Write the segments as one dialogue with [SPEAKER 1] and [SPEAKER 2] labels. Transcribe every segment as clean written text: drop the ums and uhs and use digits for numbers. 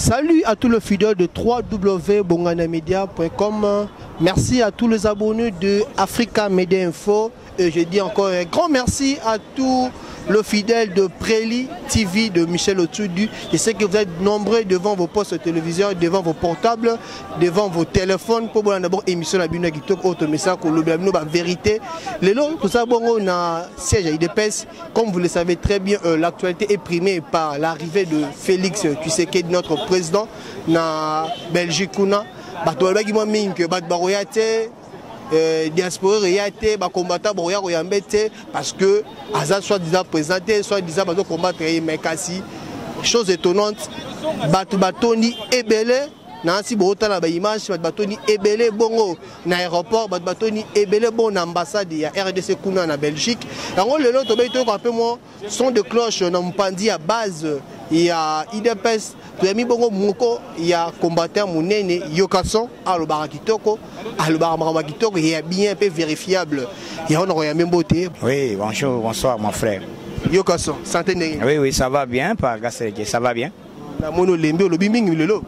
[SPEAKER 1] Salut à tous les fidèles de www.bonganamedia.com. Merci à tous les abonnés de Africa Media Info. Et je dis encore un grand merci à tous les fidèles de Préli TV de Michel Otudu. Je sais que vous êtes nombreux devant vos postes de télévision, devant vos portables, devant vos téléphones. Pour vous d'abord émission la bino qui toque autre message pour le la vérité. Les lots, tout ça bon on a siège à IDPS. Comme vous le savez très bien, l'actualité est primée par l'arrivée de Félix Tshisekedi, notre président, na Belgique. Diaspora réalité combattant parce que Azad soit disant présenté soit disant combattre mais kasi chose étonnante batoni ebele nansi bota na ba image batoni ebele bongo na aéroport batoni ebele bon ambassade ya RDC kuna na Belgique yango lelo to beto ko peu moi son de cloche na mpandi à base ya IDPS Premier bongo moko ya combattant munene yokason alobara kitoko alobara kitoko est bien peu vérifiable ya on a même beauté.
[SPEAKER 2] Oui, bonjour, bonsoir mon frère.
[SPEAKER 1] Yokason, santé.
[SPEAKER 2] Oui, ça va bien par Gasseré, ça va bien.
[SPEAKER 1] Na mono lembe lobi mingi lelo.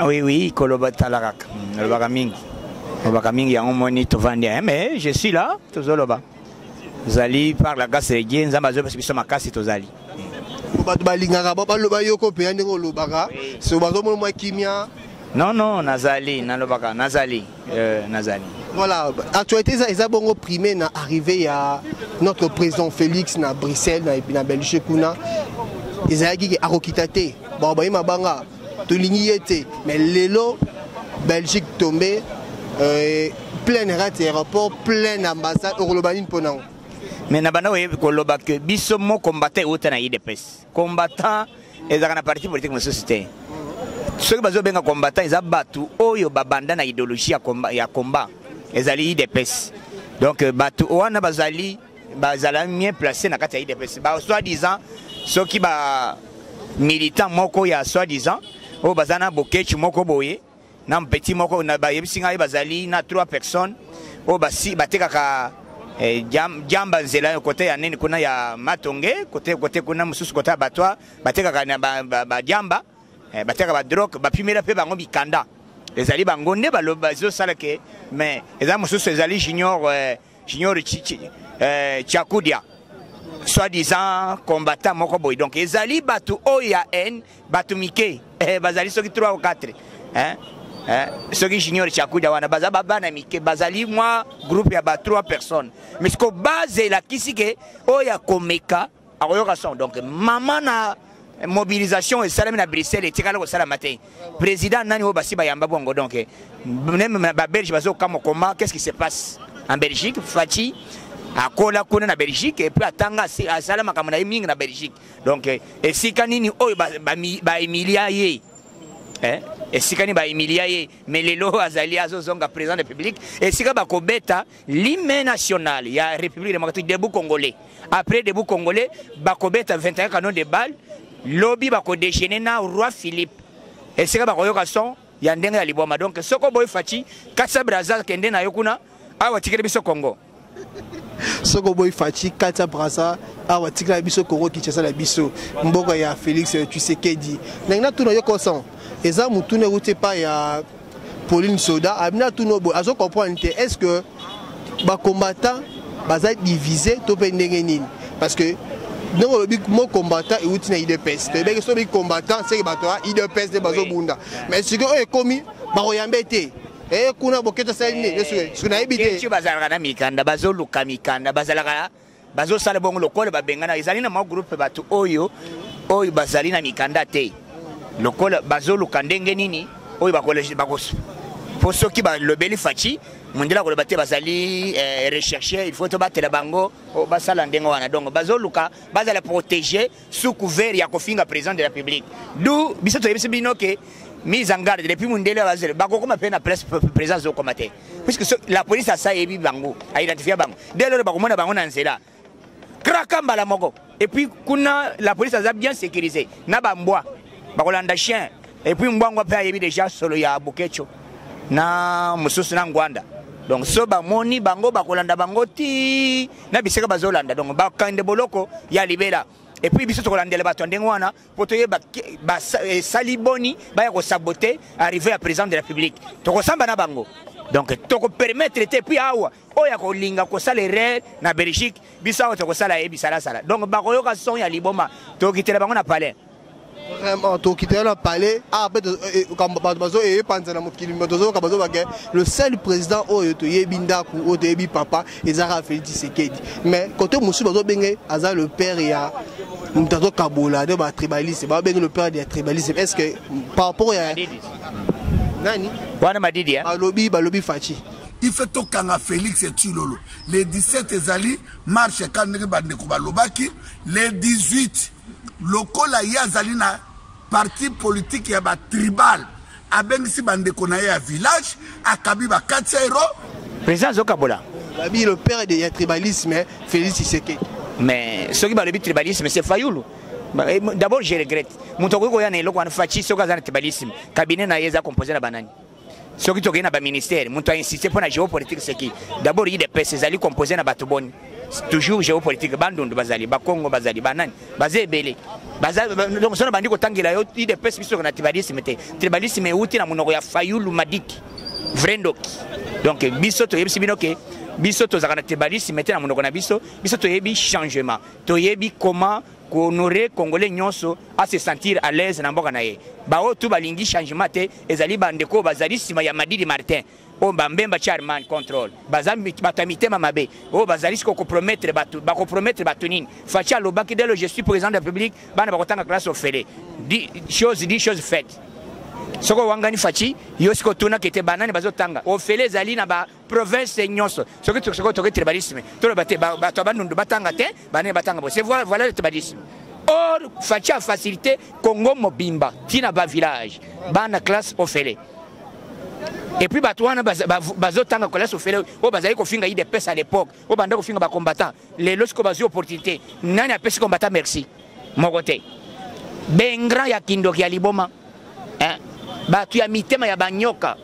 [SPEAKER 2] Oui, kolobata larak. Lobaka mingi. Lobaka mingi ya moni to vandi mais je suis là, tozoloba. Zali par la Gasseré, nzamba zo parce que so makasi tozali. Non, Nazali, Nazali.
[SPEAKER 1] Voilà, actualité ça bongo primé na arrivé à notre président Félix na Bruxelles na Belgique kuna. Ezaki arokitate. Bon ba mabanga to lignité mais lelo Belgique tombé plein aéroport, plein ambassade eurolobanine ponang.
[SPEAKER 2] Mais nabana oye koloba que biso mo combattant autant na IDPS. Combattant ezaka na parti politique na société. Ceux qui bazo benga combattant ils abatu oyo babanda na idéologie ya combat. Ezali IDPS. Donc batu wana bazali mieux placé na kati ya IDPS. Ba soi-disant ceux qui ba militant moko ya soi-disant o bazana bokechi moko boye na petit moko na ba yebisinga bazali na 3 personnes o basi batekaka jamba nzela côté ya nini kuna ya matonge côté kuna mususu côté batwa bateka na ba jamba bateka ba drogue ba pimela pe bango bikanda ezali bango nde baloba zo sala ke mais eza mususu ezali junior Tchakudia soi-disant combattant moko boy donc ezali batu oya en batu mike bazali soki 3 ou 4 ceux qui junior Tchakudia wana bazabana mike bazali moi groupe ya ba 3 personnes mais ce que base la kisike oya komeka akoyoka son donc maman na mobilisation et salami na Bruxelles et tikala ko sala matin président nani o basi ba yamba bongo donc même ba Belgique bazo kama comment qu'est-ce qui se passe en Belgique Fati akola kuna na Belgique et puis atanga salama kama na mingi na Belgique donc et sikanini oyo ba Emilia ye et si quand ba Emilia mais les lots azali azozonga président de la République et si ka ba kobeta l'hymne national il y a République démocratique debout congolais après debout congolais ba kobeta 21 canons de balles lobby ba ko déchaîner na roi Philippe et si ka ba koyoka son ya ndenga ya liboma donc soko boy fati katsa braza kende na yokuna awa tikele biso Congo
[SPEAKER 1] soko boy fati katsa braza awa tikele biso Congo Kinshasa la biso mboka ya Félix Tshisekedi nangna tuna yoko son eza mutune route pas ya Pauline Soda amina tuno bo azo comprendre est-ce que ba combattant baza divisé to pe ndengenini parce que non le mo combattant et outina IDPS te be so bi combattant c'est que bato IDPS de bazo bunda mais ce que e komi ba royambete e kuna boketa saline est-ce na ebité
[SPEAKER 2] tu bazalaka na mikanda bazo luka mikanda bazalaka bazo sala bongo lokole ba bengana ezali na ma groupe bato oyo bazali na mikanda te lokola bazolo kandenge nini oyo bakoleji bakos pour ceux qui ba le beli fachi mondela ko batté bazali rechercher il faut to batela bango o basala ndengo wana donc bazoluka bazala protéger sous couvert ya kofinga président de la République d'où bisato yebisi bino ke mise en garde depuis mondela bazela bako ma peine place présence au comité puisque la police a ça yebi bango a identifier bango dès lors bako mona bango na nzela krakamba la moko et puis kuna la police a bien sécurisé na bambwa bakolanda chien et puis mbwango pa yebi déjà solo ya Bukecho na mususu na Ngwanda donc so ba moni bango bakolanda bango ti na biseka bazolanda donc bakande boloko ya libela et puis biso tokolandela bato ndenge wana po toyeba sali boni baya ko saboter arriver à président de la République tokosamba na bango donc toko permettre et puis awa oya ko linga ko sala erreur na Belgique biso awa toko sala ebisala sala donc bakoyoka son ya liboma tokitela bango na palais
[SPEAKER 1] vraiment tokitela na palais le seul président oyo toyebi ndaku oyo toyebi papa ezaka Félix Tshisekedi mais côté musu bazo benge aza le père ya Mutato Kabola de ba tribalisme ba benge le père des tribalisme est-ce que par rapport à nani
[SPEAKER 2] wana madidi hein
[SPEAKER 1] balobi fachi
[SPEAKER 3] il fait tokanga Félix et Tulolo les 17 ezali marche kaniri bande ko balobaki les 18 lokola yazali na parti politique ya ba tribal abengisi bande ko na ya village akabi ba 4 euros
[SPEAKER 2] président Zokabola
[SPEAKER 1] babi le père de tribalisme Félix Tshisekedi
[SPEAKER 2] mais ce qui balobi tribalisme c'est Fayoulou. D'abord je regrette mutoko ko yana eloko fachi soka za tribalisme cabinet na yeza composé na banani soki toki na ba ministère muto a insisté pour la géopolitique c'est qui d'abord il des pèses ali composé na bato boni toujours géopolitique bandundu bazali ba Congo bazali banani bazebele bazali donc sona bandi ko tangela yo il des pèses biso na tribalisme te tribalisme euti na munoko ya Fayulu Madiki vrendoki donc biso to yebisi binoke biso to zakana tribalisme te na munoko na biso to yebi changement to yebi comment honorer Congolais nyonso à se sentir à l'aise na mboka na ye bao tu balingi changement te ezali bandeko bazali sima ya Madidi Martin o bambemba chairman control bazami batamite mamabe o bazali ko compromettre batu ba compromettre batu nini facha lobaki dès le je suis président de la République bana bakotanga classe ofele dit chose faite soko wangani fachi yosiko tuna kete banani bazotanga ofele ezali na ba province nyonso soki to tribalisme to bate bato abanundu batanga te banani batanga bo c'est voilà le tribalisme or fachi a facilité Congo mobimba tina ba village bana classe ofele et puis bato wana bazotanga classe ofele o bazali ko finga ide pesa à l'époque o banda ko finga ba combattant les lorsque bazo opportunité nani a pesa combattant merci mokote bengra ya kindoki ya liboma hein batu ya mitema ya banyoka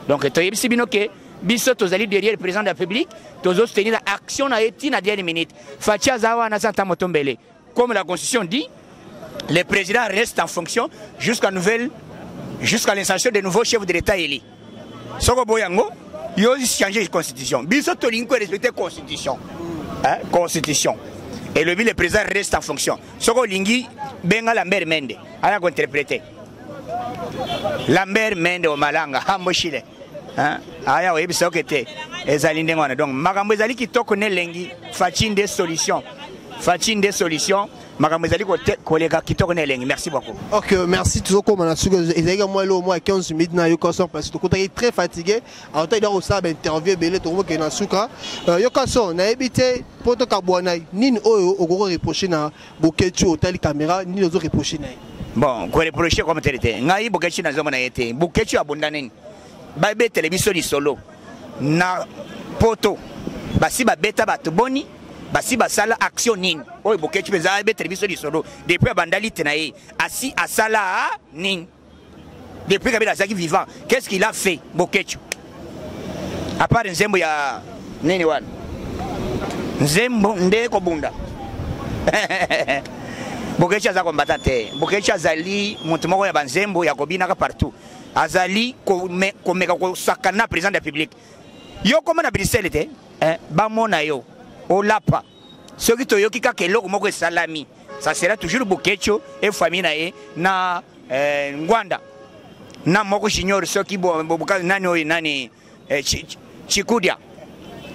[SPEAKER 2] donc toyebisi binoke biso tozali derrière le président de la République tozo soutenir la action na eti na dernière minute facha zawa na santa motombele comme la constitution dit le président reste en fonction jusqu'à l'installation de nouveaux chefs de l'État élus soko boyango yo changer la constitution biso tolingo respecter constitution hein constitution et le président reste en fonction soko lingi benga la mère mende ala ko interpréter Lambert Mende o malanga hamboshile hein aya o ebisa okete ezali ndengwana donc makambo ezali kitoko ne lengi fachinde solution makambo ezali koleka kitoko ne lengi merci beaucoup.
[SPEAKER 1] OK merci toujours comme on a su que ezali moi le au moins 15 minutes na yo kaso parce que tu es très fatigué alors tu dois aussi interview belé to ke na suka yo kaso na ebité poto kabwana nini oyo okoko reprocher na Bokechi hôtel caméra nini ozo reprocher na
[SPEAKER 2] bon ko reprocher comme tel ngai Bokechi na zomona yete Bokechi abonda nini ba be télévision li solo na poto basi ba beta bato boni basi basala action nini oyo Bokechi peza be télévision li solo depuis abandali tenaye asi asala nini depuis Kabila zaki vivant qu'est-ce qu'il a fait Bokechi à part nzembo ya nini wana nzembo ndeko bunda Bokechi aza combattant te Bokechi azali mutu moko ya banzembo ya kobinaka partout azali komeka kosakana président de la République yo koma na Bruxelles te bamona yo olapa soki toyoki kaka eloko moko esalami ça sera toujours Bokechi et famille na ye na Ngwanda na moko junior soki nani oyo nani Chikudia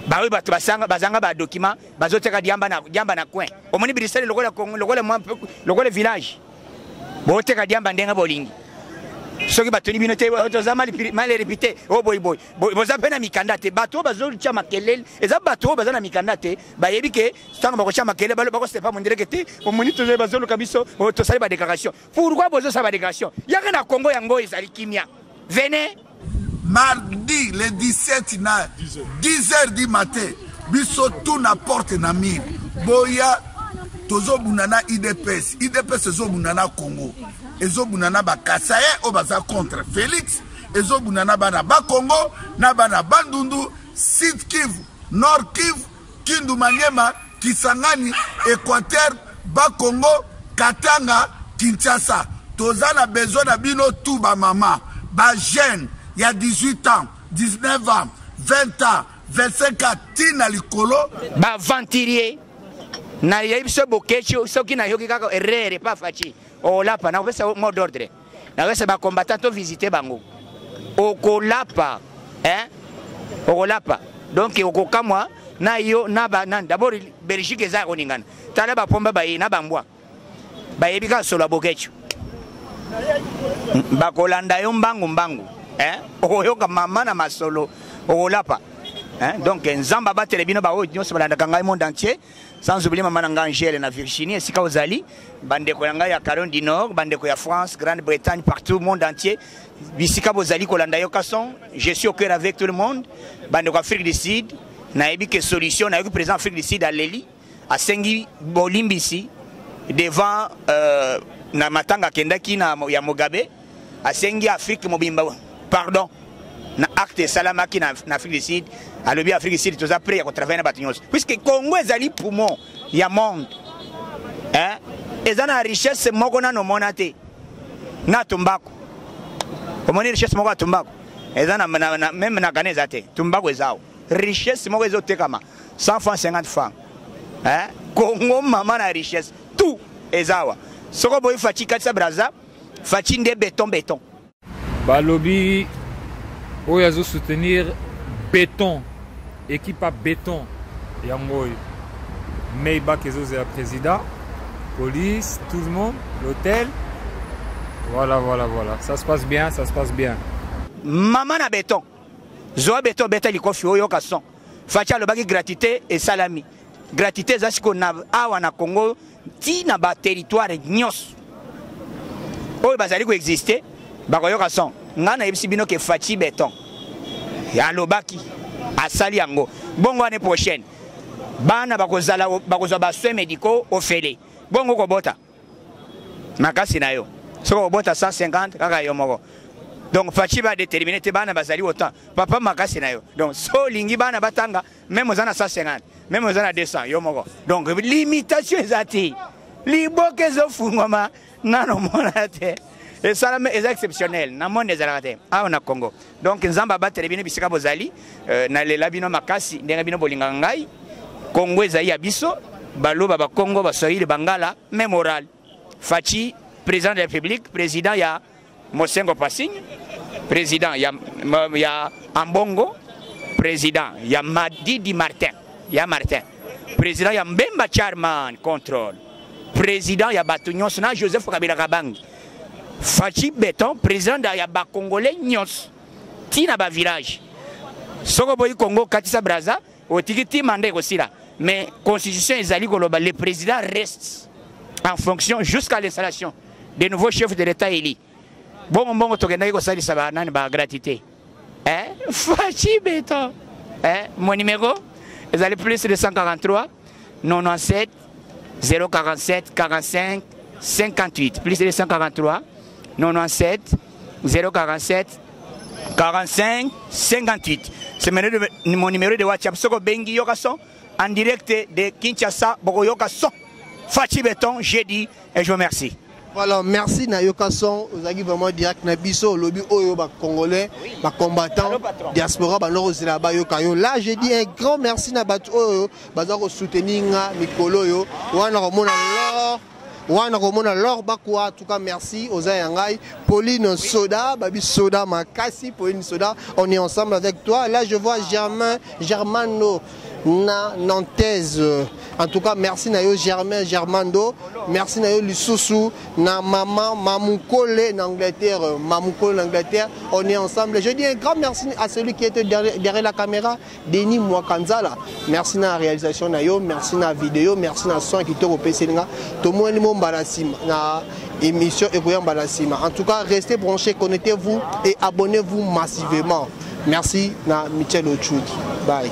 [SPEAKER 2] bawe bato bazanga ba document bazoteka diamba na coin omoni Bruxelles lokola village boteka diamba ndenga bolingi soki batoni bino te oza mal répété oh boy boza pena mikanda te bato bazolicha makelele eza bato bazana mikanda te bayebi ke tanga bakocha makelele bako sepa mondireke te omoni tozo bazoluka biso to sali ba déclaration pourquoi bozo sa ba déclaration yaka na Congo yango ezali kimia venez
[SPEAKER 3] mardi le 17 na 10h du matin biso tout na porte na mire boya tozo bunana IDPS ezo bunana Congo ezo bunana ba Kasaye o baza contre Félix ezo bunana bana ba Congo na bana Bandundu Sud Kivu Nord Kivu Kindu Maniema Kisangani Équateur ba Congo Katanga, Kinshasa. Tozana besoin na bino tout ba maman, ba jeune, il y a 18 ans, 19 ans, 20 ans, 25 ans, tina likolo.
[SPEAKER 2] Ba ventilier. Na yebso bokecho, soki na yoki kaka erreur pas fachi. O lapa na pesa mot d'ordre. Na pesa ba combattant to visiter bango. Okolapa, hein? Okolapa. Donc okokamwa na yo na ba nan d'abord Belgique eza koningana. Tala ba pomba ba na bambwa. Ba yebika solo bokecho. Bakolanda yo mbangu, hein? Oyoka mama na masolo okolapa. Hein? Donc nzamba ba telebino ba o nyonso balanda kanga monde entier. Sans oublier maman Angèle na Virginie ainsi qu'aux Ali, bandeko yanga ya Caroline du Nord, bandeko ya France, Grande-Bretagne, partout monde entier. Bisika bozali kolanda yo kason, je suis au cœur avec tout le monde. Bandeko Afrique du Sud, na ebi que solution na yo président Afrique du Sud à Leli, à Sengi Bolimbisi devant na matanga kendaki na ya Mugabe, à Sengi Afrique Mobimba. Pardon. Na acte salamaki na Afrique du Sud. À l'Afrique Afrique du Sud, tout ça prêt à travailler dans Batignos. Puisque Congo est allé poumon, il y a monde. Hein? Et ça, la richesse, c'est moi qu'on a nos monatés. Na tumbako. Comment dire richesse, moi, tumbako. Et ça, même na Ghanais, tumbako est ça. Richesse, c'est moi, les autres, 100 francs, 50 francs. Hein? Congo, maman, la richesse. Tout est ça. Ce qu'on peut faire, c'est braza, fatin de béton.
[SPEAKER 4] Balobi, où il y a soutenir béton. Équipe à béton, Yangoy, Maybach et le président, police, tout le monde, l'hôtel. Voilà. Ça se passe bien,
[SPEAKER 2] Maman na béton. Zoa béton, il kofi oyo kason. Facha le bagi gratuité et salami. Gratuité, c'est ce qu'on a à Congo, ti na ba territoire nyos. Oyo bazali ko exister, bakoyo kason. Ngana yebisi bino ke fachi béton. Ya lobaki. Asali yango bongo année prochaine bana bakozala bakozwa ba soins médicaux au fele bongo ko bota makasi na yo soko bota 150 kaka yo moko donc fachi ba déterminer te bana bazali autant papa makasi na yo donc so lingi bana batanga même aux 150 même aux 200 yo moko donc limitation ezati liboke zo fungoma nano monate. Et ça est exceptionnel. Dans le monde des Arabes, on a Congo. Donc, nous avons battu les bisika bozali, na le labino makasi, n'engabino bolingangai, Congo est abisso, balo baba Congo basoyi bangala, mémoral. Fachi, président de la République, président ya Mosengo Passing, président ya Ambongo, président ya Madidi Martin, président ya Mbemba Charman contrôle, président ya Batunion Sona Joseph Kabila Kabang. Fachi béton, président de la Congolais Nyos, Tina ba village. Soko boy Congo Katisa Braza, au Tigiti mandé aussi là. Mais constitution ezali koloba, le président reste en fonction jusqu'à l'installation des nouveaux chefs de l'État élus. Bon, tokenda ko sali sabana ba gratuité. Hein? Fachi béton. Hein? Mon numéro ezali plus de 143 97 047 45 58 plus de 143 97 047 45 58. C'est mon numéro de WhatsApp. Soko Bengi Yokason en direct de Kinshasa, Boko Yokason. Fachi Béton, j'ai dit et je vous remercie.
[SPEAKER 1] Voilà, merci na Yokason, vous avez vraiment direct na biso lobby oyo ba congolais, ba combattant diaspora ba noro zela ba yokayo. Là, j'ai dit un grand merci na batu oyo bazako soutenir mikolo yo. Wana komona lor wana komona lor bakwa, en tout cas merci aux Ayangai, Pauline Soda, Babi Soda Makasi, Pauline Soda, on est ensemble avec toi. Là je vois Germano Nantes. En tout cas merci Nayo Germando, merci Nayo Lissousou, na maman Mamoukole en Angleterre, on est ensemble. Je dis un grand merci à celui qui était derrière la caméra, Denis Mwakanzala. Merci na réalisation Nayo, merci na vidéo, merci na son qui te repécé nga. Tomo elimo mbalasima na émission Ekoya mbalasima. En tout cas restez branchés, connectez-vous et abonnez-vous massivement. Merci na Michel Ochudi. Bye.